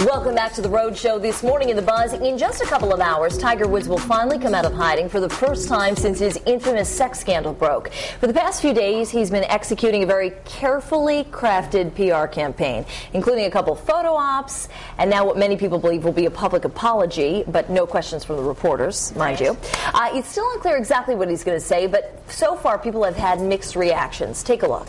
Welcome back to the Road Show. This morning in the Buzz, in just a couple of hours, Tiger Woods will finally come out of hiding for the first time since his infamous sex scandal broke. For the past few days, he's been executing a very carefully crafted PR campaign, including a couple photo ops, and now what many people believe will be a public apology, but no questions from the reporters, mind you. It's still unclear exactly what he's going to say, but so far people have had mixed reactions. Take a look.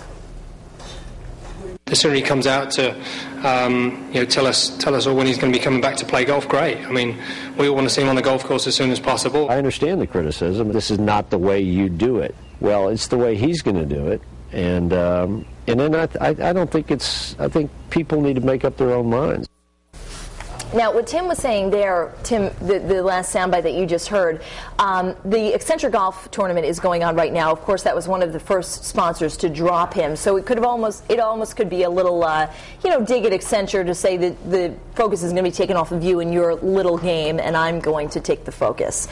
As soon as he comes out to tell us all when he's going to be coming back to play golf, great. I mean, we all want to see him on the golf course as soon as possible. I understand the criticism. This is not the way you do it. Well, it's the way he's going to do it, and then I don't think it's. I think people need to make up their own minds. Now, what Tim was saying there, Tim, the last soundbite that you just heard, the Accenture Golf Tournament is going on right now. Of course, that was one of the first sponsors to drop him, so it almost could be a little, dig at Accenture to say that the focus is going to be taken off of you and your little game, and I'm going to take the focus.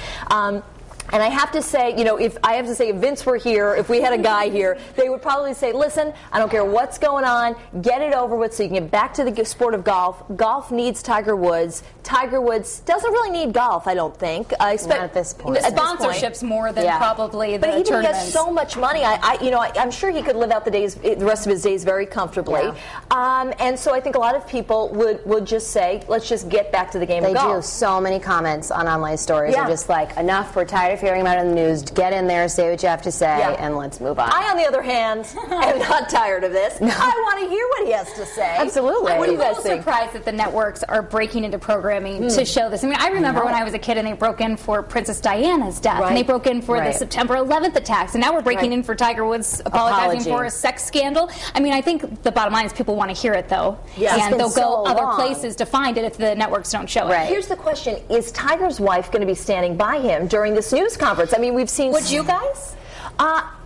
And I have to say, if Vince were here, if we had a guy here, they would probably say, listen, I don't care what's going on, get it over with so you can get back to the sport of golf. Golf needs Tiger Woods. Tiger Woods doesn't really need golf, I don't think. Not at this point. Sponsorships more than probably the tournaments. But he has so much money. I'm sure he could live out the rest of his days very comfortably. Yeah. And so I think a lot of people would just say, let's just get back to the game of golf. They do. So many comments on online stories are just like, enough, we're tired of hearing about it in the news, get in there, say what you have to say, and let's move on. I, on the other hand, am not tired of this. No. I want to hear what he has to say. Absolutely. What do you guys think? I'm a little surprised that the networks are breaking into programming to show this. I mean, I remember when I was a kid and they broke in for Princess Diana's death, and they broke in for the September 11th attacks, and now we're breaking in for Tiger Woods apologizing for a sex scandal. I mean, I think the bottom line is people want to hear it, though, and they'll go other places to find it if the networks don't show it. Here's the question. Is Tiger's wife going to be standing by him during this news conference? I mean, we've seen... Would you guys?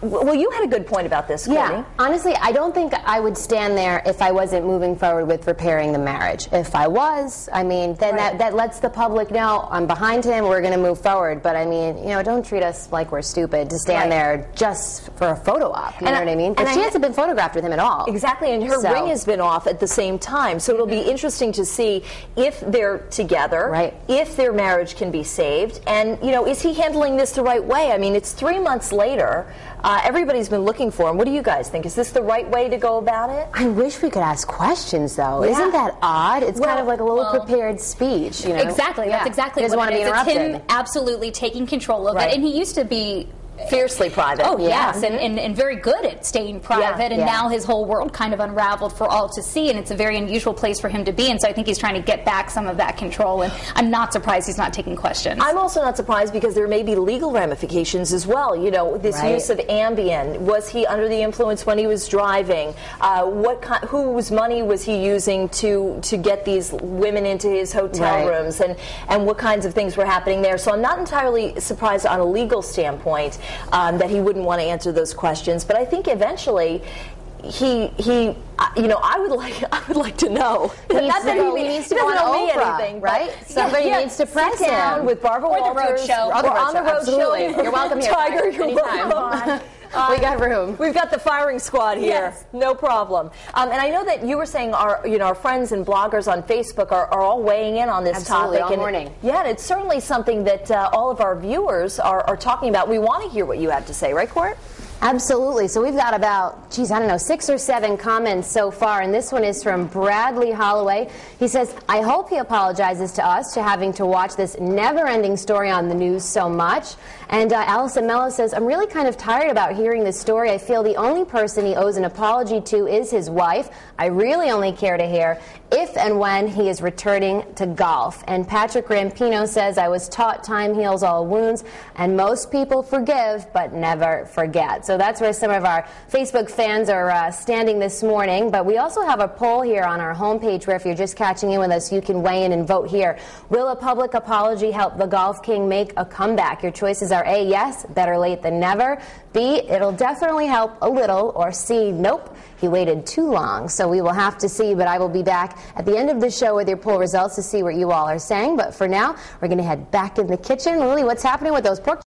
Well, you had a good point about this, Katie. Yeah, honestly, I don't think I would stand there if I wasn't moving forward with repairing the marriage. If I was, I mean, then that lets the public know I'm behind him, we're going to move forward. But I mean, don't treat us like we're stupid to stand there just for a photo op. You know what I mean? But she hasn't been photographed with him at all. Exactly, and her ring has been off at the same time. So it'll be interesting to see if they're together, if their marriage can be saved, and, is he handling this the right way? I mean, it's 3 months later. Everybody's been looking for him. What do you guys think? Is this the right way to go about it? I wish we could ask questions, though. Yeah. Isn't that odd? It's kind of like a little prepared speech, Exactly. That's exactly what it is. It's him absolutely taking control of it. And he used to be fiercely private. Oh, yes, and very good at staying private, and now his whole world kind of unraveled for all to see, and it's a very unusual place for him to be, and so I think he's trying to get back some of that control, and I'm not surprised he's not taking questions. I'm also not surprised because there may be legal ramifications as well. This use of Ambien. Was he under the influence when he was driving? Whose money was he using to get these women into his hotel rooms, and what kinds of things were happening there? So I'm not entirely surprised on a legal standpoint that he wouldn't want to answer those questions, but I think eventually I would like to know. He needs to go on Oprah, right? Somebody needs to press down with Barbara Walters. Or the Road Show. On the Road Show. You're welcome here. Tiger, you're welcome. We got room. We've got the firing squad here. No problem. And I know that you were saying our friends and bloggers on Facebook are all weighing in on this topic. All morning. Yeah, and it's certainly something that all of our viewers are talking about. We want to hear what you have to say, right, Court? Absolutely. So we've got about, 6 or 7 comments so far, and this one is from Bradley Holloway. He says, I hope he apologizes to us to having to watch this never-ending story on the news so much. And Allison Mello says, I'm really kind of tired about hearing this story. I feel the only person he owes an apology to is his wife. I really only care to hear if and when he is returning to golf. And Patrick Rampino says, I was taught time heals all wounds, and most people forgive but never forget. So that's where some of our Facebook fans are standing this morning. But we also have a poll here on our homepage where if you're just catching in with us, you can weigh in and vote here. Will a public apology help the Golf King make a comeback? Your choices are A, yes, better late than never. B, it'll definitely help a little. Or C, nope, he waited too long. So we will have to see, but I will be back at the end of the show with your poll results to see what you all are saying. But for now, we're going to head back in the kitchen. Lily, what's happening with those pork